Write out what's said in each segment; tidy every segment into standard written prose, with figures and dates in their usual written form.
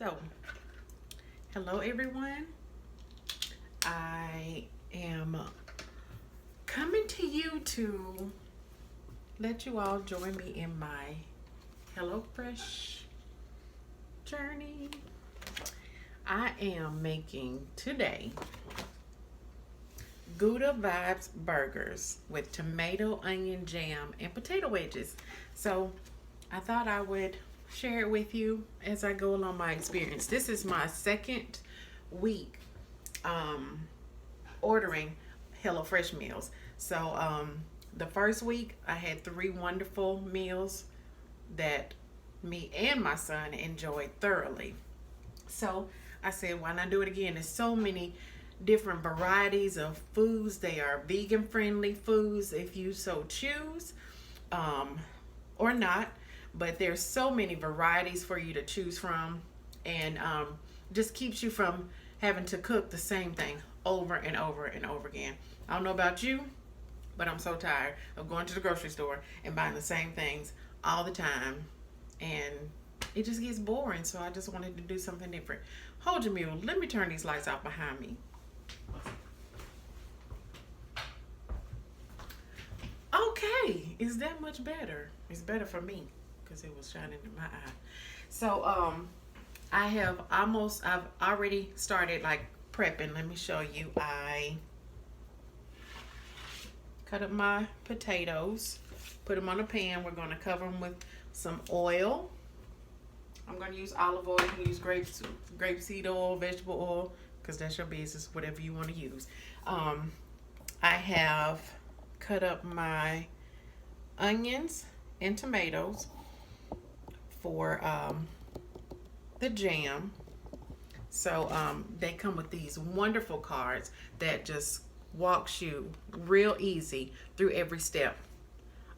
So, hello everyone. I am coming to you to let you all join me in my HelloFresh journey. I am making today Gouda Vibes burgers with tomato, onion jam, and potato wedges. So, I thought I would share it with you as I go along my experience. This is my second week ordering HelloFresh meals. So the first week I had three wonderful meals that me and my son enjoyed thoroughly. So I said, why not do it again? There's so many different varieties of foods. They are vegan friendly foods if you so choose, or not. But there's so many varieties for you to choose from, and just keeps you from having to cook the same thing over and over and over again. I don't know about you, but I'm so tired of going to the grocery store and buying the same things all the time, and it just gets boring. So I just wanted to do something different. Hold your mule. Let me turn these lights off behind me. Okay, is that much better? It's better for me because it was shining in my eye. So I've already started like prepping. Let me show you. I cut up my potatoes, put them on a pan. We're going to cover them with some oil. I'm going to use olive oil. You can use grapeseed oil, vegetable oil, because that's your business, whatever you want to use. I have cut up my onions and tomatoes for the jam. So they come with these wonderful cards that just walks you real easy through every step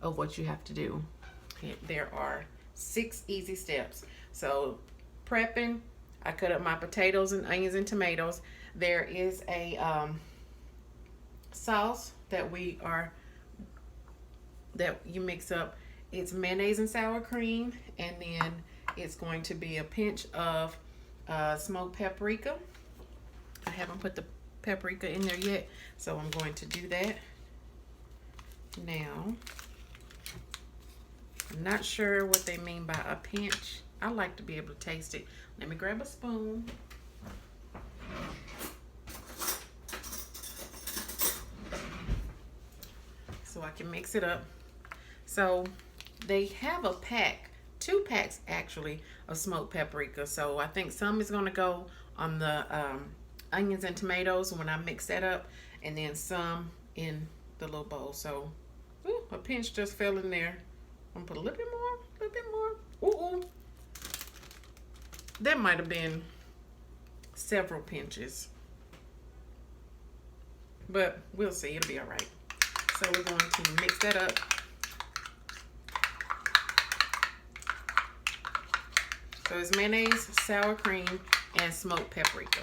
of what you have to do. There are 6 easy steps. So prepping, I cut up my potatoes and onions and tomatoes. There is a sauce that you mix up. It's mayonnaise and sour cream, and then it's going to be a pinch of smoked paprika. I haven't put the paprika in there yet, so I'm going to do that now. I'm not sure what they mean by a pinch. I like to be able to taste it. Let me grab a spoon. So I can mix it up. So they have a pack, 2 packs actually, of smoked paprika. So I think some is going to go on the onions and tomatoes when I mix that up, and then some in the little bowl. So a pinch just fell in there. I'm gonna put a little bit more, a little bit more. Ooh. That might have been several pinches, but we'll see. It'll be all right. So we're going to mix that up. So it's mayonnaise, sour cream, and smoked paprika.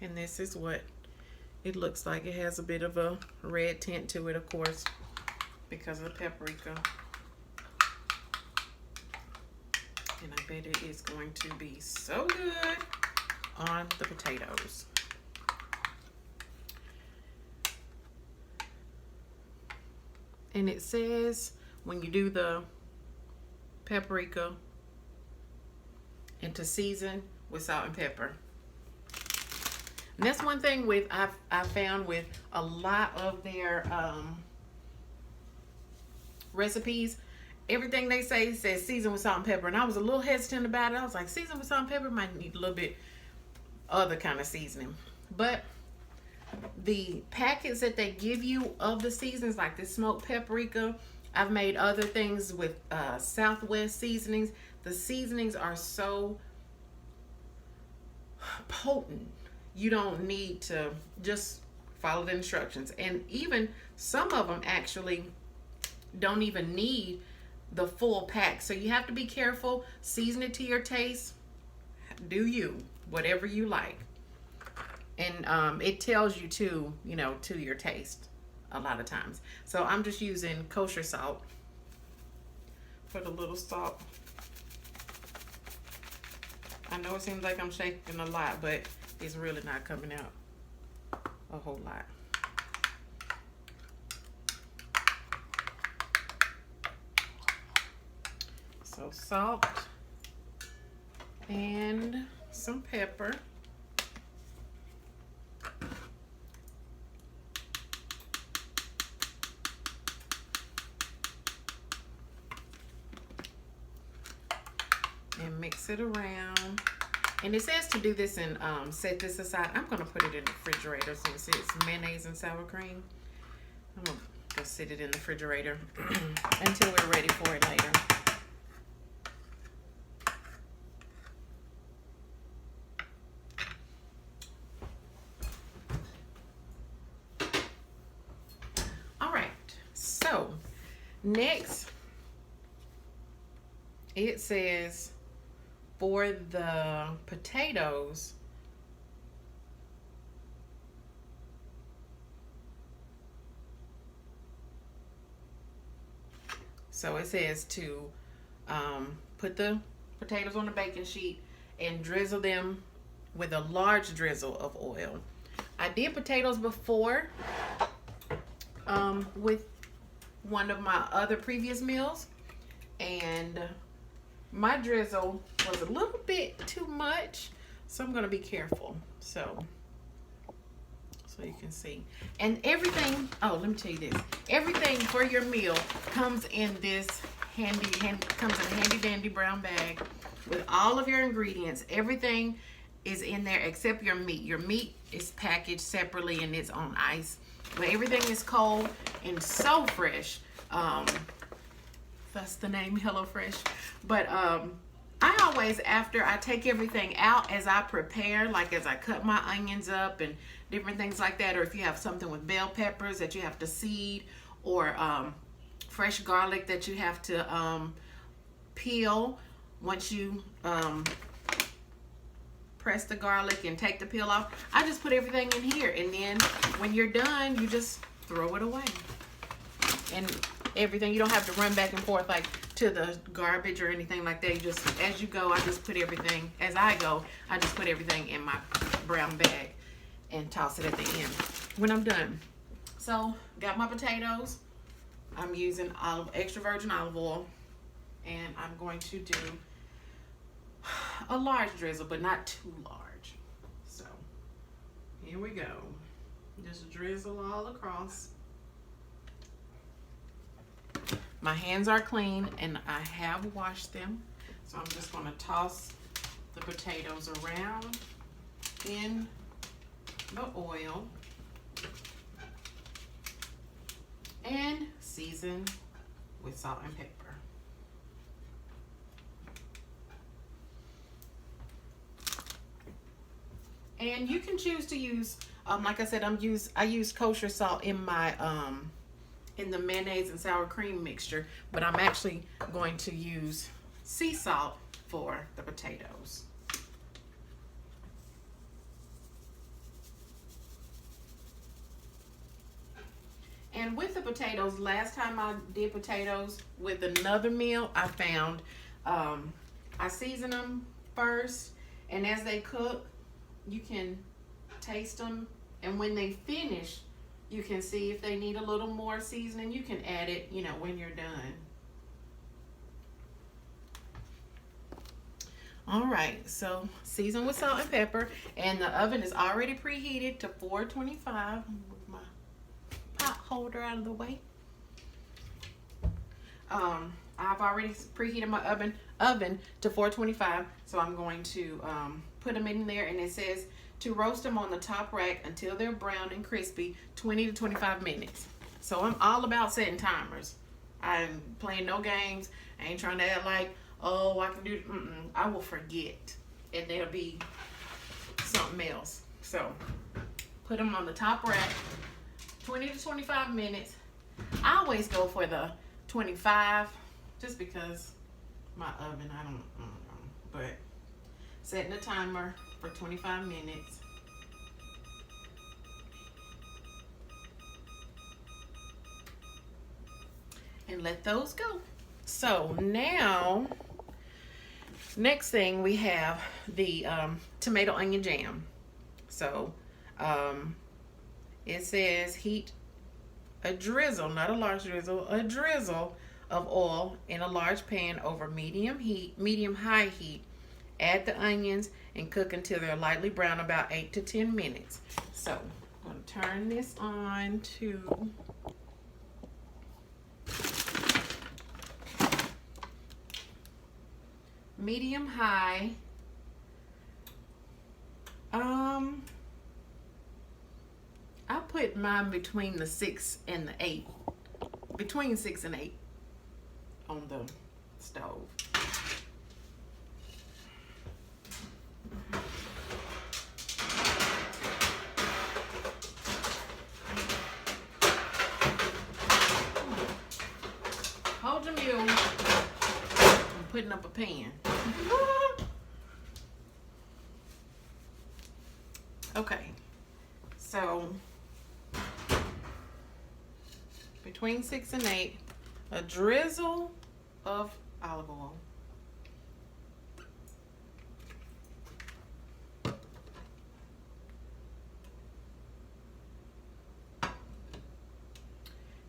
And this is what it looks like. It has a bit of a red tint to it, of course, because of the paprika. And I bet it is going to be so good on the potatoes. And it says when you do the paprika and to season with salt and pepper. And that's one thing I found with a lot of their recipes. Everything they say says season with salt and pepper, and I was a little hesitant about it. I was like, season with salt and pepper might need a little bit other kind of seasoning. But the packets that they give you of the seasons, like this smoked paprika, I've made other things with Southwest seasonings. The seasonings are so potent. You don't need to just follow the instructions. And even some of them actually don't even need the full pack. So you have to be careful. Season it to your taste. Do you, whatever you like. And it tells you to your taste a lot of times. So I'm just using kosher salt Put a little salt. I know it seems like I'm shaking a lot, but it's really not coming out a whole lot. So salt and some pepper. And mix it around. And it says to do this and set this aside. I'm going to put it in the refrigerator since it's mayonnaise and sour cream. I'm going to go sit it in the refrigerator until we're ready for it later. All right. So, next, it says for the potatoes, so it says to put the potatoes on the baking sheet and drizzle them with a large drizzle of oil. I did potatoes before with one of my other previous meals, and my drizzle was a little bit too much, so I'm going to be careful. So you can see. And everything, oh, let me tell you this. Everything for your meal comes in this comes in a handy dandy brown bag with all of your ingredients. Everything is in there except your meat. Your meat is packaged separately and it's on ice. But everything is cold and so fresh. That's the name, HelloFresh. But I always, after I take everything out, as I prepare, like as I cut my onions up and different things like that, or if you have something with bell peppers that you have to seed, or fresh garlic that you have to peel once you press the garlic and take the peel off, I just put everything in here, and then when you're done, you just throw it away. And everything, you don't have to run back and forth like to the garbage or anything like that. You just, as you go, I just put everything, as I go, I just put everything in my brown bag and toss it at the end when I'm done. So, got my potatoes. I'm using extra virgin olive oil, and I'm going to do a large drizzle, but not too large. So, here we go. Just drizzle all across. My hands are clean and I have washed them. So I'm just going to toss the potatoes around in the oil and season with salt and pepper. And you can choose to use, like I said, I use kosher salt in my in the mayonnaise and sour cream mixture, but I'm actually going to use sea salt for the potatoes. And with the potatoes, last time I did potatoes with another meal, I found I season them first, and as they cook, you can taste them, and when they finish, you can see if they need a little more seasoning. You can add it, you know, when you're done. All right, so season with salt and pepper, and the oven is already preheated to 425. Move my pot holder out of the way. I've already preheated my oven to 425, so I'm going to put them in there, and it says to roast them on the top rack until they're brown and crispy, 20 to 25 minutes. So I'm all about setting timers. I'm playing no games. I ain't trying to act like, oh, I can do it. I will forget, and there'll be something else. So put them on the top rack, 20 to 25 minutes. I always go for the 25 just because my oven, I don't know, but setting a timer for 25 minutes. And let those go. So now, next thing we have the tomato onion jam. So it says heat a drizzle, not a large drizzle, a drizzle of oil in a large pan over medium high heat. Add the onions and cook until they're lightly brown, about 8 to 10 minutes. So I'm going to turn this on to medium high. I put mine between the 6 and the 8. Between 6 and 8 on the stove. Hold your mule. I'm putting up a pan. Okay, so between 6 and 8, a drizzle of olive oil.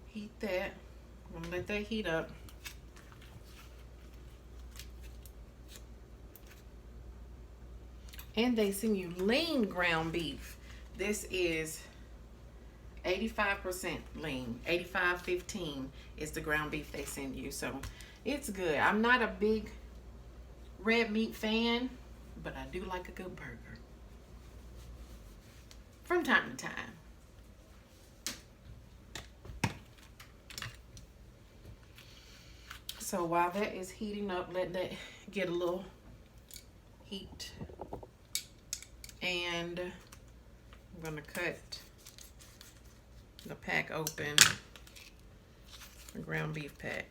Heat that. I'm gonna let that heat up. And they send you lean ground beef. This is 85% lean. 85-15 is the ground beef they send you. So it's good. I'm not a big red meat fan, but I do like a good burger from time to time. So while that is heating up, let that get a little heat. And I'm gonna cut the pack open, the ground beef pack.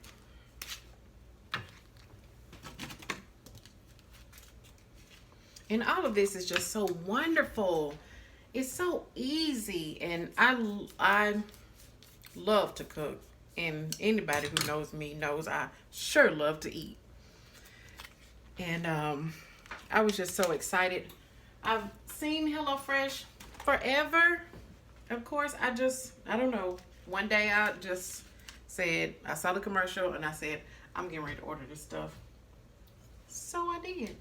And all of this is just so wonderful. It's so easy, and I love to cook. And anybody who knows me knows I sure love to eat. And I was just so excited. I've seen HelloFresh forever. Of course, I don't know. One day I just said, I saw the commercial and I said, I'm getting ready to order this stuff. So I did.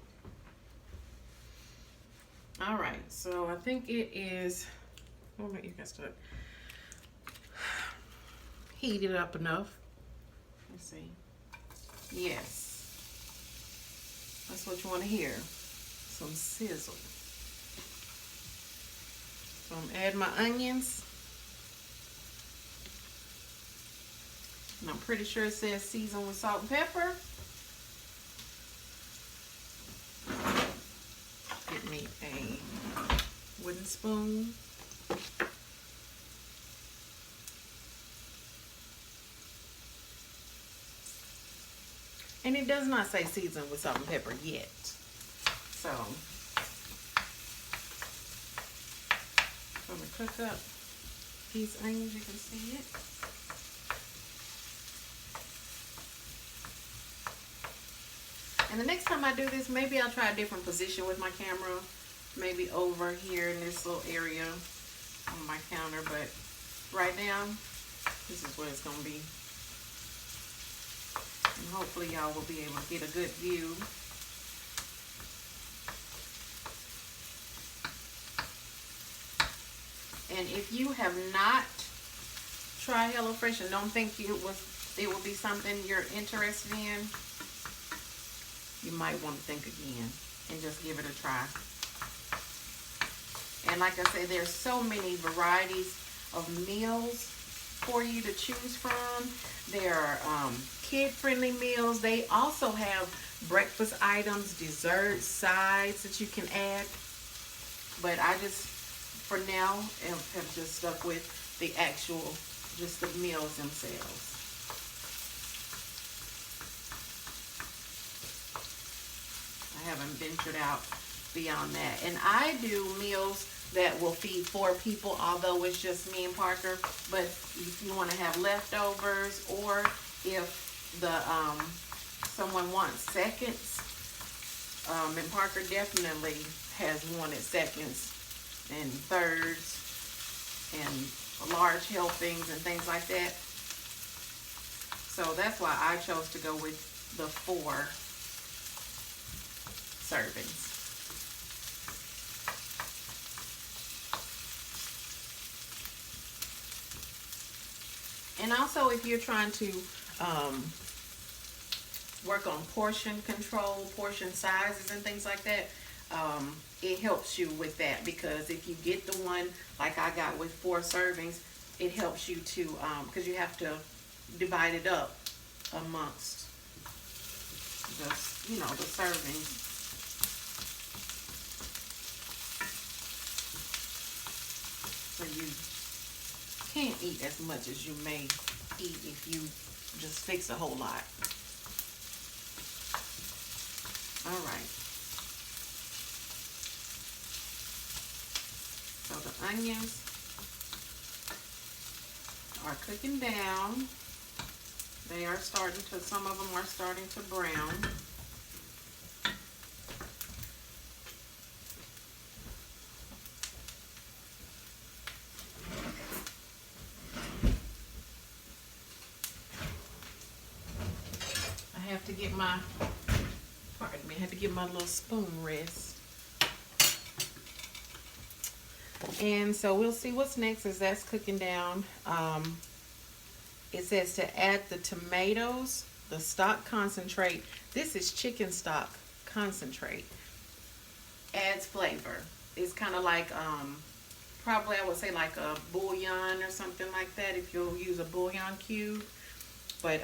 All right, so I think it is, oh, you got to heat it up enough. Let's see. Yes. That's what you want to hear. Some sizzle. So I'm adding my onions. And I'm pretty sure it says season with salt and pepper. Get me a wooden spoon. And it does not say season with salt and pepper yet. So I'm going to cook up these onions, you can see it. And the next time I do this, maybe I'll try a different position with my camera. Maybe over here in this little area on my counter. But right now, this is what it's going to be. And hopefully y'all will be able to get a good view. And if you have not tried HelloFresh and don't think it will be something you're interested in, you might want to think again and just give it a try. And like I said, there's so many varieties of meals for you to choose from. There are kid-friendly meals. They also have breakfast items, desserts, sides that you can add. But I just, for now, have just stuck with the actual, just the meals themselves. I haven't ventured out beyond that. And I do meals that will feed 4 people, although it's just me and Parker. But if you want to have leftovers, or if the someone wants seconds. And Parker definitely has wanted seconds and thirds and large helpings and things like that. So that's why I chose to go with the 4 servings. And also, if you're trying to work on portion control, portion sizes and things like that, it helps you with that, because if you get the one like I got with 4 servings, it helps you to, because you have to divide it up amongst the, the servings. So you can't eat as much as you may eat if you just fix a whole lot. All right. So the onions are cooking down. They are starting to, some of them are starting to brown. I have to get my, pardon me, I have to get my little spoon rest. And so we'll see what's next as that's cooking down. It says to add the tomatoes, the stock concentrate. This is chicken stock concentrate. Adds flavor. It's kind of like, probably I would say like a bouillon or something like that if you'll use a bouillon cube. But,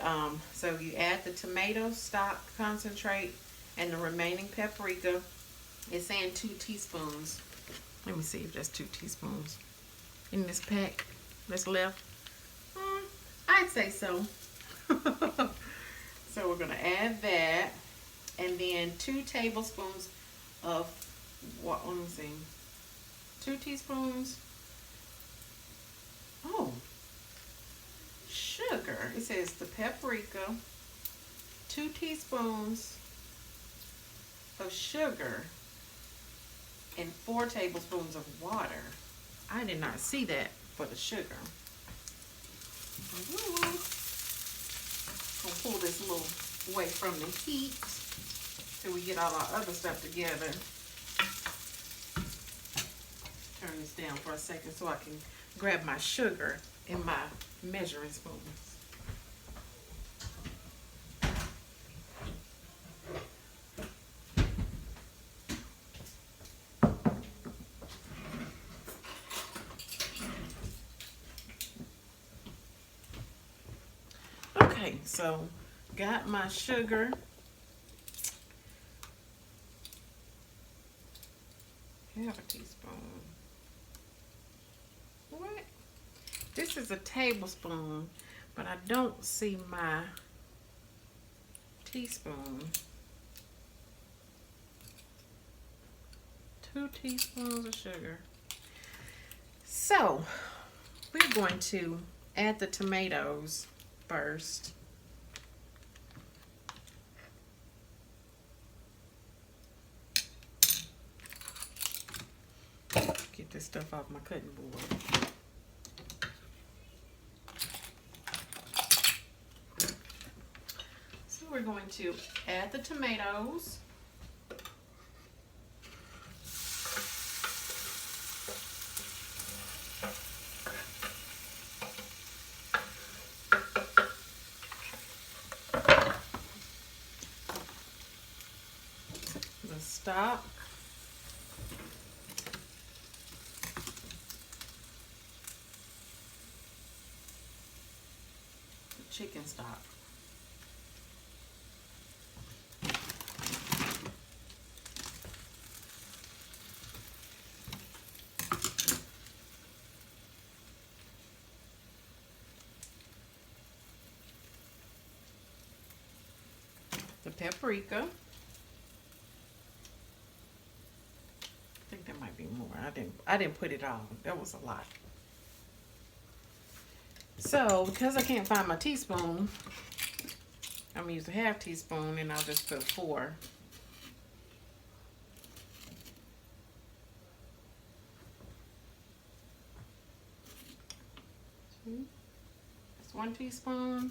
so you add the tomato stock concentrate and the remaining paprika. It's saying 2 teaspoons. Let me see if that's 2 teaspoons in this pack that's left. I'd say so. So we're going to add that. And then 2 tablespoons of, what, let me see. 2 teaspoons. Oh. Sugar. It says the paprika. 2 teaspoons of sugar. And 4 tablespoons of water. I did not see that for the sugar. Gonna pull this a little away from the heat till we get all our other stuff together. Turn this down for a second so I can grab my sugar in my measuring spoons. Okay, so got my sugar. Half a teaspoon. What? This is a tablespoon, but I don't see my teaspoon. 2 teaspoons of sugar. So we're going to add the tomatoes first. Get this stuff off my cutting board. So we're going to add the tomatoes. The stock. Chicken stock. The paprika. I think there might be more. I didn't put it all. That was a lot. So, because I can't find my teaspoon, I'm gonna use a half teaspoon, and I'll just put 4. That's 1 teaspoon.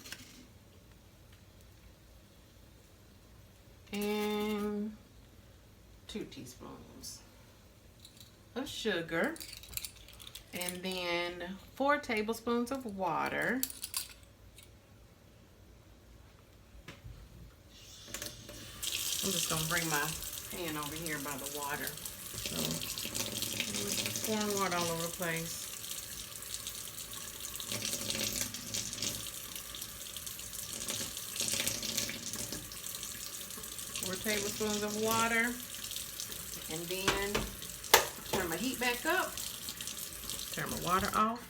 And 2 teaspoons of sugar. And then 4 tablespoons of water. I'm just gonna bring my pan over here by the water. So, pouring water all over the place. 4 tablespoons of water. And then turn my heat back up. Turn my water off.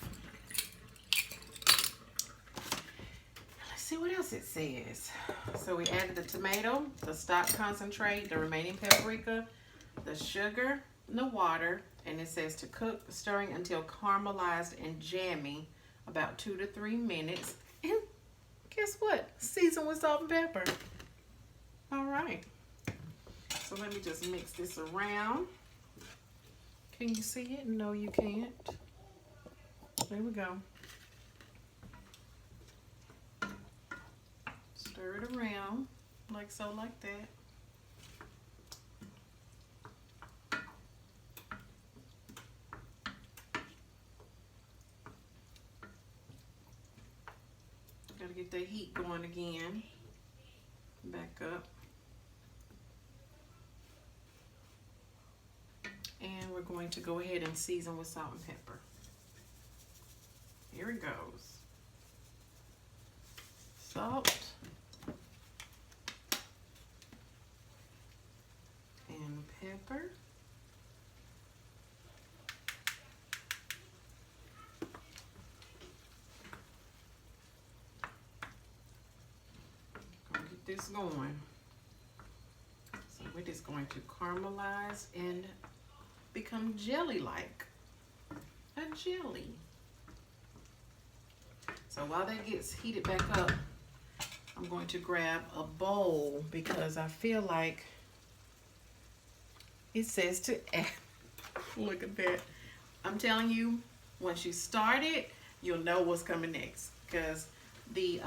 Let's see what else it says. So we added the tomato, the stock concentrate, the remaining paprika, the sugar, and the water. And it says to cook, stirring until caramelized and jammy, about 2 to 3 minutes. And guess what? Season with salt and pepper. All right. So let me just mix this around. Can you see it? No, you can't. There we go. Stir it around like so, like that. Gotta get the heat going again. Back up. And we're going to go ahead and season with salt and pepper. Here it goes. Salt. And pepper. Gonna get this going. So we're just going to caramelize and become jelly-like. A jelly. So while that gets heated back up, I'm going to grab a bowl because I feel like it says to add. Look at that. I'm telling you, once you start it, you'll know what's coming next, because the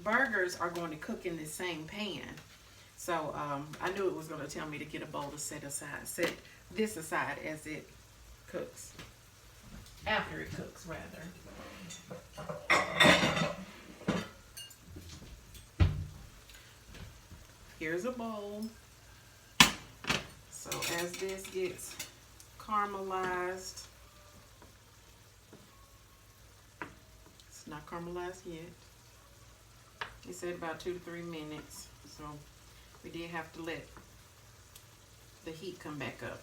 burgers are going to cook in the same pan. So I knew it was going to tell me to get a bowl to set this aside as it cooks. After it cooks, rather. Here's a bowl. So as this gets caramelized, it's not caramelized yet. It said about 2 to 3 minutes. So we did have to let the heat come back up.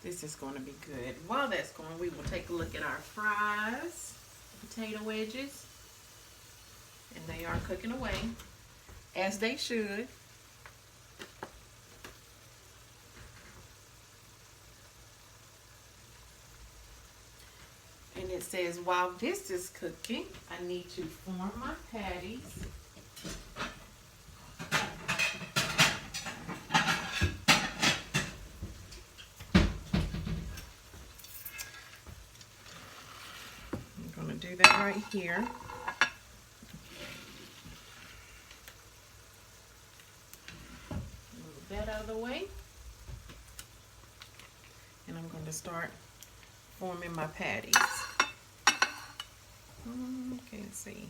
This is going to be good. While that's going, we will take a look at our fries, potato wedges, and they are cooking away, as they should. And it says, while this is cooking, I need to form my patties. Do that right here. Move that out of the way. And I'm going to start forming my patties. Can't see.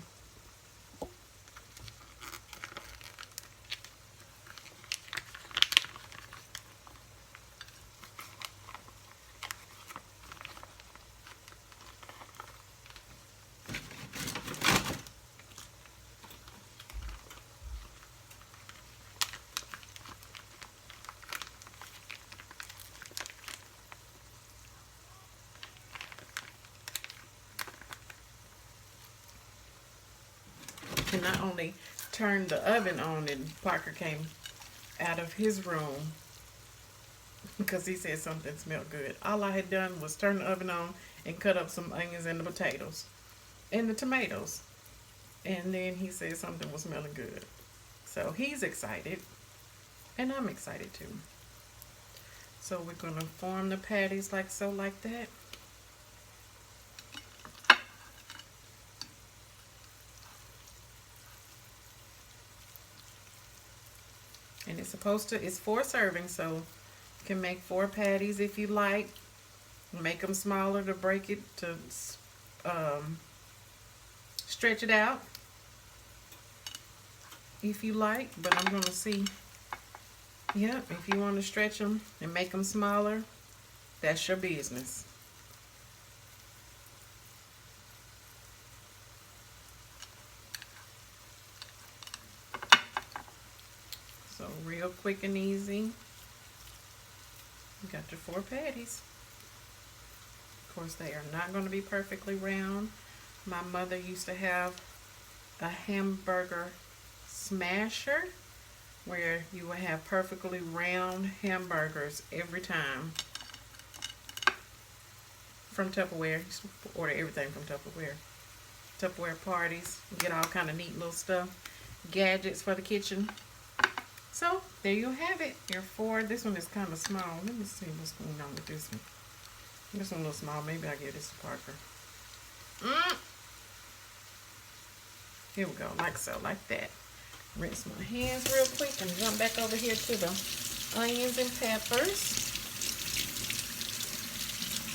And not only turned the oven on, and Parker came out of his room because he said something smelled good. All I had done was turn the oven on and cut up some onions and the potatoes and the tomatoes. And then he said something was smelling good. So he's excited, and I'm excited too. So we're going to form the patties like so, like that. And it's 4 servings, so you can make 4 patties if you like. Make them smaller to break it, to stretch it out if you like. But I'm going to see, yeah, if you want to stretch them and make them smaller, that's your business. So real quick and easy. You got your 4 patties. Of course, they are not going to be perfectly round. My mother used to have a hamburger smasher where you would have perfectly round hamburgers every time from Tupperware. You order everything from Tupperware. Tupperware parties, get all kind of neat little stuff, gadgets for the kitchen. So there you have it. Your 4. This one is kind of small. Let me see what's going on with this one. This one a little small. Maybe I'll give this to Parker. Here we go, like so, like that. Rinse my hands real quick and jump back over here to the onions and peppers.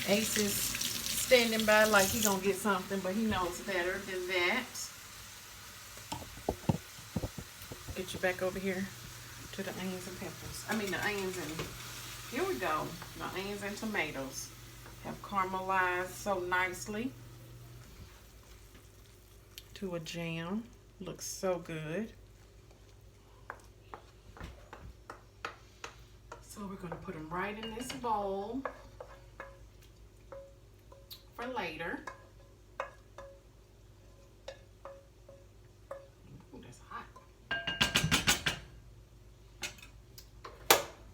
Ace is standing by like he gonna get something, but he knows better than that. Get you back over here to the onions and peppers. I mean the onions and, here we go. The onions and tomatoes have caramelized so nicely to a jam. Looks so good. So we're going to put them right in this bowl for later. Ooh, that's hot.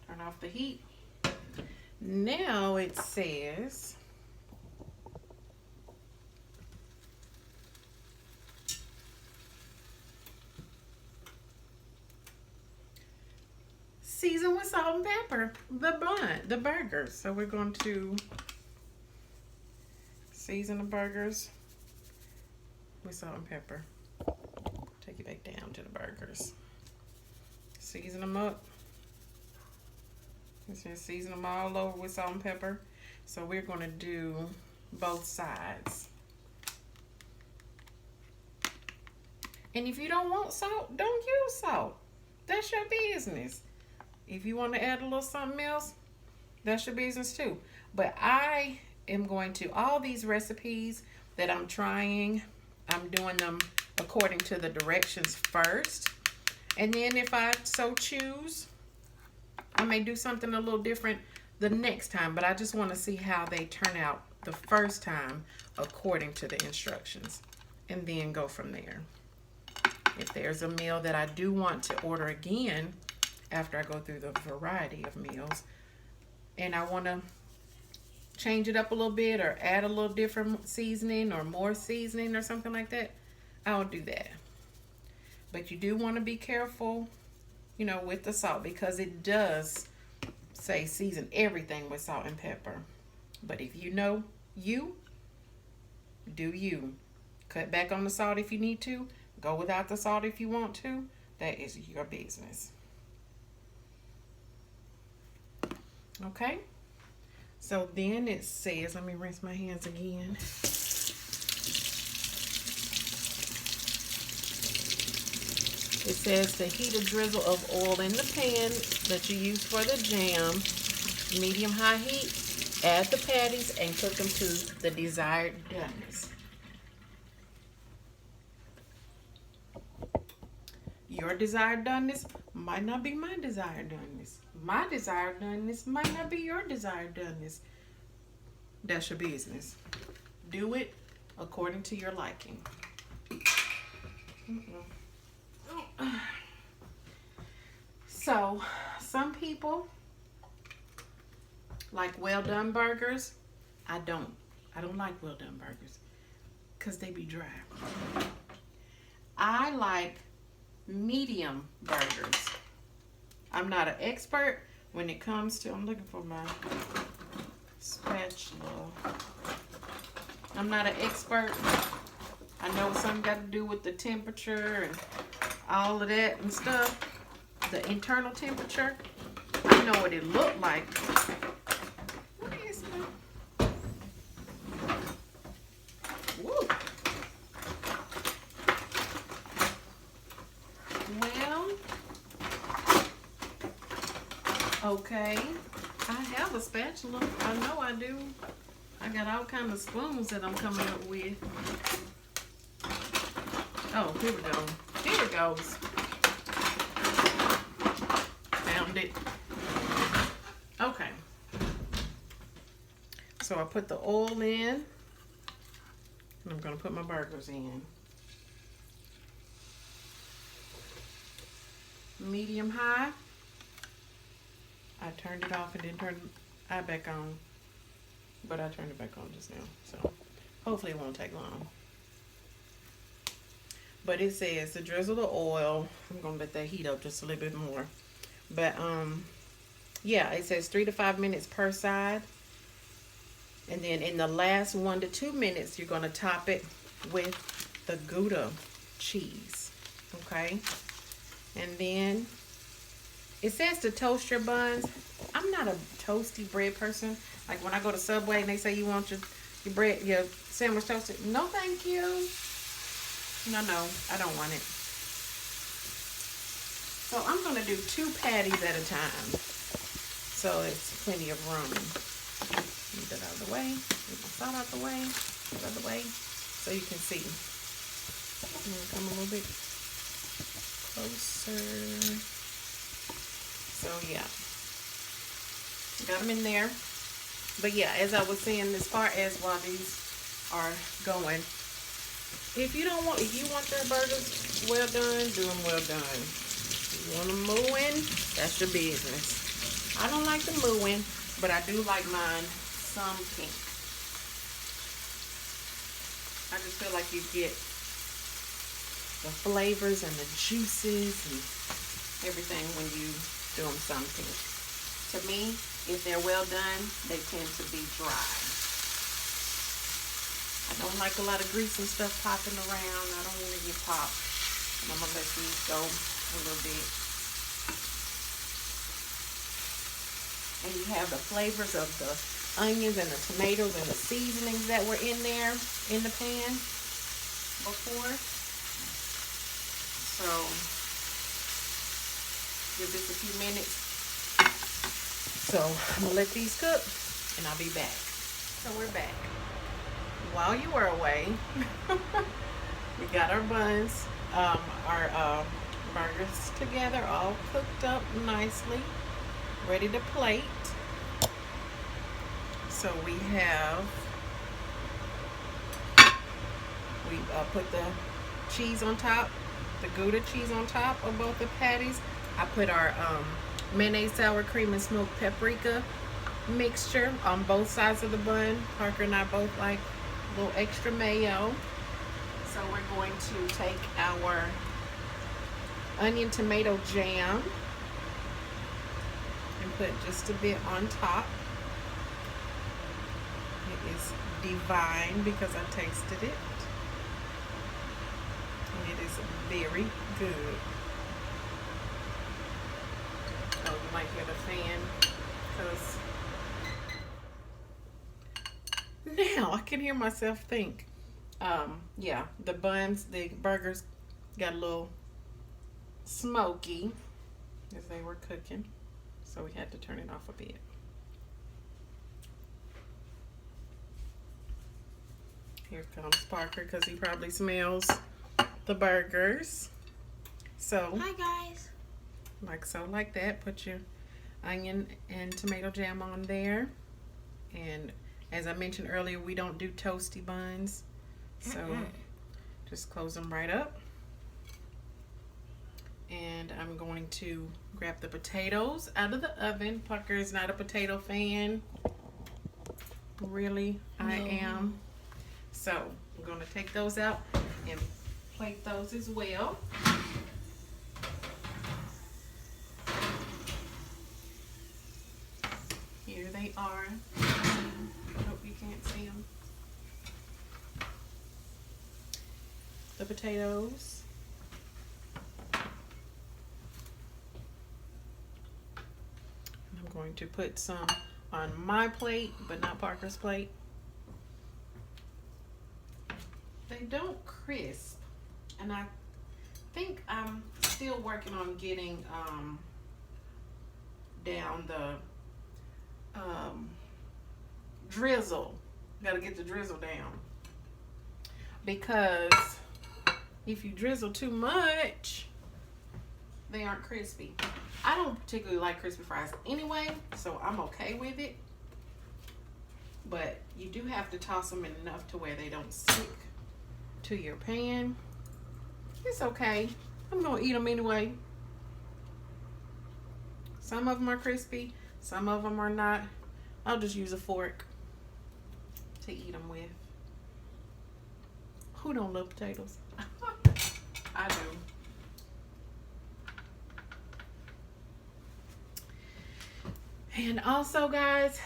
Turn off the heat. Now it says season with salt and pepper the burgers. So we're going to season the burgers with salt and pepper. Take it back down to the burgers. Season them up. It says season them all over with salt and pepper. So we're going to do both sides. And if you don't want salt, don't use salt. That's your business. If you want to add a little something else, that's your business too. But I am going to, all these recipes that I'm trying, I'm doing them according to the directions first. And then if I so choose, I may do something a little different the next time. But I just want to see how they turn out the first time according to the instructions. And then go from there. If there's a meal that I do want to order again, after I go through the variety of meals, and I want to change it up a little bit or add a little different seasoning or more seasoning or something like that, I'll do that. But you do want to be careful, you know, with the salt, because it does say season everything with salt and pepper. But if you know you, do you. Cut back on the salt if you need to. Go without the salt if you want to. That is your business. Okay, so then it says, let me rinse my hands again. It says to heat a drizzle of oil in the pan that you use for the jam, medium-high heat, add the patties and cook them to the desired doneness. Your desired doneness might not be my desired doneness. My desired doneness might not be your desired doneness. That's your business. Do it according to your liking. So, some people like well done burgers. I don't. I don't like well done burgers because they be dry. I like medium burgers. I'm not an expert when it comes to, I'm looking for my spatula. I'm not an expert. I know something got to do with the temperature and all of that and stuff. The internal temperature. I know what it looked like. What is that? Woo. Well, okay. I have a spatula. I know I do. I got all kinds of spoons that I'm coming up with. Oh, here we go. Here it goes. Found it. Okay. So I put the oil in. And I'm going to put my burgers in. Medium high. I turned it off and then turned it back on. But I turned it back on just now. So hopefully it won't take long. But it says to drizzle the oil. I'm going to let that heat up just a little bit more. But yeah, it says 3 to 5 minutes per side. And then in the last 1 to 2 minutes, you're going to top it with the Gouda cheese. Okay? And then it says to toast your buns. I'm not a toasty bread person. Like when I go to Subway and they say you want your bread, your sandwich toasted. No, thank you. No, I don't want it. So I'm going to do 2 patties at a time. So it's plenty of room. Move that out of the way. Move my salt out of the way. Out of the way. So you can see. I'm going to come a little bit closer. So yeah. Got them in there. But yeah, as I was saying, as far as while these are going, if you want your burgers well done, do them well done. If you want them mooing, that's your business. I don't like the mooing, but I do like mine some pink. I just feel like you get the flavors and the juices and everything when you do them some pink. To me, if they're well done, they tend to be dry. I don't like a lot of grease and stuff popping around. I don't want to get popped. And I'm going to let these go a little bit. And you have the flavors of the onions and the tomatoes and the seasonings that were in there in the pan before. So, give this a few minutes. So, I'm going to let these cook and I'll be back. So, we're back. While you were away, we got our buns, our burgers together, all cooked up nicely, ready to plate. So we put the cheese on top, the Gouda cheese on top of both the patties. I put our mayonnaise, sour cream, and smoked paprika mixture on both sides of the bun. Parker and I both like a little extra mayo. So we're going to take our onion tomato jam and put just a bit on top. It is divine because I tasted it. And it is very good. Oh, you might hear the fan because now I can hear myself think. Yeah, the burgers got a little smoky as they were cooking, so we had to turn it off a bit. Here comes Parker because he probably smells the burgers. So, hi guys. Like that. Put your onion and tomato jam on there. And as I mentioned earlier, we don't do toasty buns. So just close them right up. And I'm going to grab the potatoes out of the oven. Parker is not a potato fan. Really, I am. So I'm going to take those out and plate those as well. Here they are. I hope you can't see them. The potatoes. And I'm going to put some on my plate, but not Parker's plate. They don't crisp, and I think I'm still working on getting down the drizzle. Gotta get the drizzle down, because if you drizzle too much, they aren't crispy. I don't particularly like crispy fries anyway, so I'm okay with it. But you do have to toss them in enough to where they don't stick to your pan. It's okay. I'm gonna eat them anyway. Some of them are crispy, some of them are not. I'll just use a fork to eat them with. Who don't love potatoes? I do. And also, guys,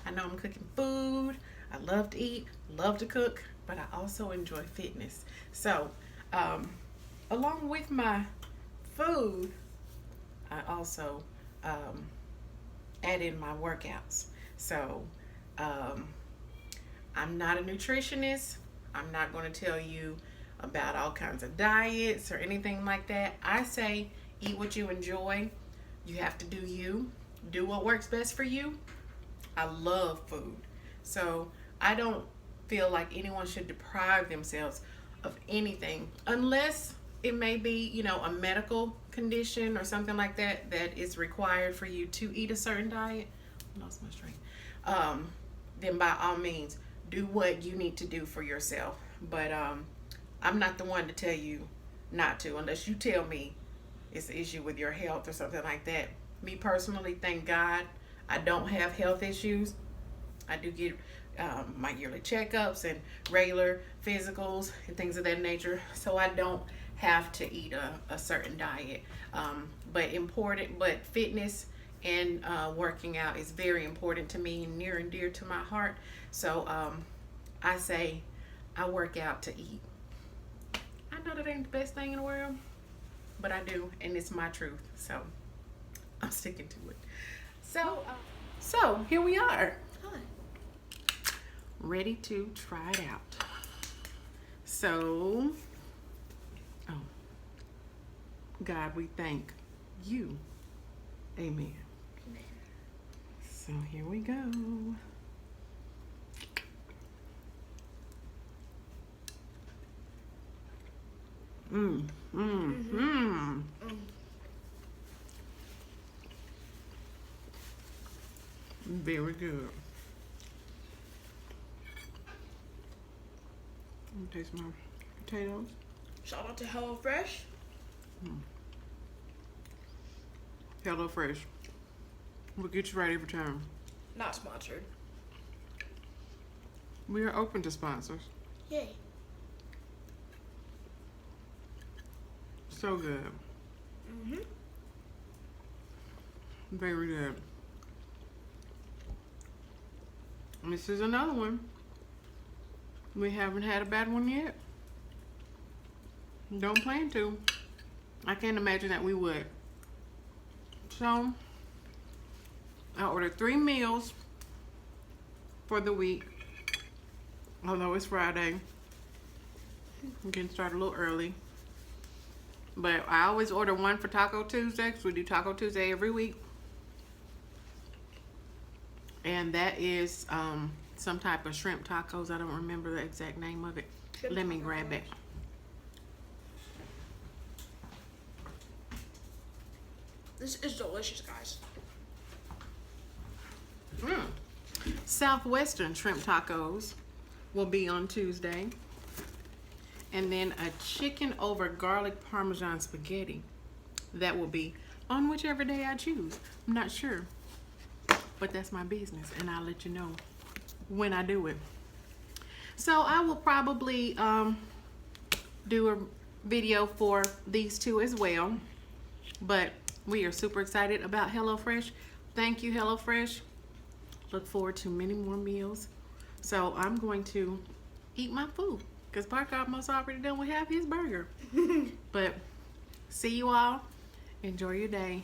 I know I'm cooking food. I love to eat, love to cook, but I also enjoy fitness. So, along with my food, I also add in my workouts. So, I'm not a nutritionist. I'm not going to tell you about all kinds of diets or anything like that. I say eat what you enjoy. You have to do you. Do what works best for you. I love food. So I don't feel like anyone should deprive themselves of anything unless it may be, you know, a medical condition or something like that that is required for you to eat a certain diet. I lost my string. Then by all means, do what you need to do for yourself. But I'm not the one to tell you not to, unless you tell me it's an issue with your health or something like that. Me personally, thank God, I don't have health issues. I do get my yearly checkups and regular physicals and things of that nature, so I don't have to eat a certain diet. But fitness and working out is very important to me and near and dear to my heart. So I say I work out to eat. I know that ain't the best thing in the world, but I do, and it's my truth. So I'm sticking to it. So here we are. Hi. Ready to try it out. So, God, we thank you. Amen. Amen. So here we go. Very good. Let me taste my potatoes. Shout out to HelloFresh. HelloFresh. We'll get you right every time. Not sponsored. We are open to sponsors. Yay. So good. Very good. This is another one. We haven't had a bad one yet. Don't plan to. I can't imagine that we would. So, I ordered 3 meals for the week. Although it's Friday. I'm getting started a little early. But I always order one for Taco Tuesday, because we do Taco Tuesday every week. And that is some type of shrimp tacos. I don't remember the exact name of it. Let me grab it. This is delicious, guys. Southwestern shrimp tacos will be on Tuesday. and then a chicken over garlic parmesan spaghetti. That will be on whichever day I choose. I'm not sure, but that's my business, and I'll let you know when I do it. So I will probably do a video for these two as well, but we are super excited about HelloFresh. Thank you, HelloFresh. Look forward to many more meals. So I'm going to eat my food because Parker almost already done with half his burger. But see you all. Enjoy your day.